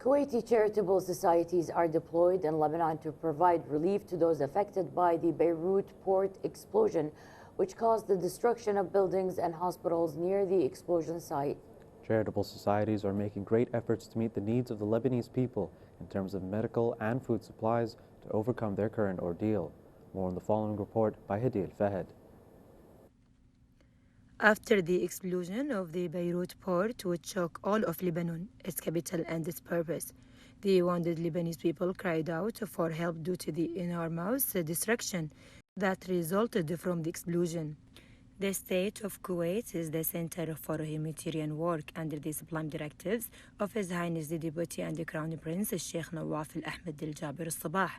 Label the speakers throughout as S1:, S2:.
S1: Kuwaiti charitable societies are deployed in Lebanon to provide relief to those affected by the Beirut port explosion, which caused the destruction of buildings and hospitals near the explosion site.
S2: Charitable societies are making great efforts to meet the needs of the Lebanese people in terms of medical and food supplies to overcome their current ordeal. More in the following report by Hadi Al-Fahad.
S3: After the explosion of the Beirut port, which shook all of Lebanon, its capital and its purpose, the wounded Lebanese people cried out for help due to the enormous destruction that resulted from the explosion. The state of Kuwait is the center for humanitarian work under the sublime directives of His Highness the Deputy and the Crown Prince Sheikh Nawaf Al Ahmed Al Jaber Al Sabah,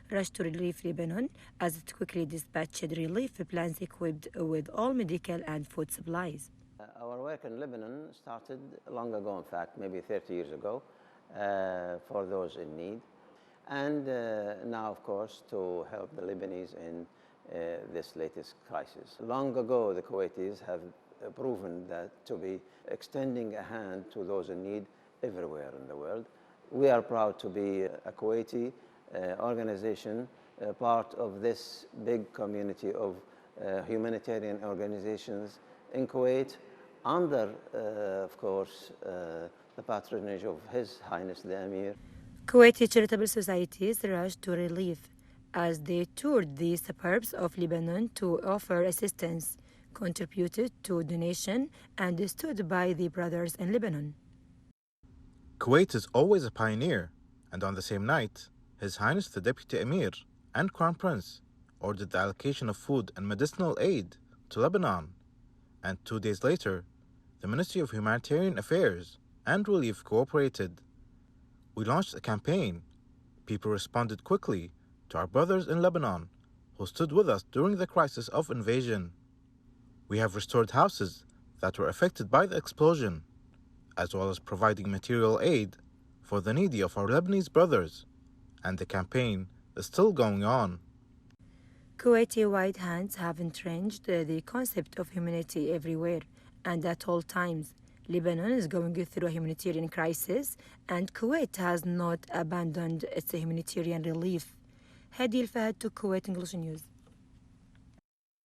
S3: rushed to relieve Lebanon as it quickly dispatched relief plans equipped with all medical and food supplies.
S4: Our work in Lebanon started long ago, in fact, maybe 30 years ago, for those in need. And now, of course, to help the Lebanese in this latest crisis. Long ago, the Kuwaitis have proven that to be extending a hand to those in need everywhere in the world. We are proud to be a Kuwaiti organization, part of this big community of humanitarian organizations in Kuwait, under, of course, the patronage of His Highness the Emir.
S3: Kuwaiti charitable societies rushed to relief as they toured the suburbs of Lebanon to offer assistance, contributed to donation, and stood by the brothers in Lebanon.
S5: Kuwait is always a pioneer, and on the same night, His Highness the Deputy Emir and Crown Prince ordered the allocation of food and medicinal aid to Lebanon, and 2 days later, the Ministry of Humanitarian Affairs and Relief cooperated. We launched a campaign. People responded quickly to our brothers in Lebanon who stood with us during the crisis of invasion. We have restored houses that were affected by the explosion, as well as providing material aid for the needy of our Lebanese brothers, and the campaign is still going on.
S3: Kuwaiti white hands have entrenched the concept of humanity everywhere and at all times. Lebanon is going through a humanitarian crisis, and Kuwait has not abandoned its humanitarian relief. Hadi Al-Fahad to Kuwait English News.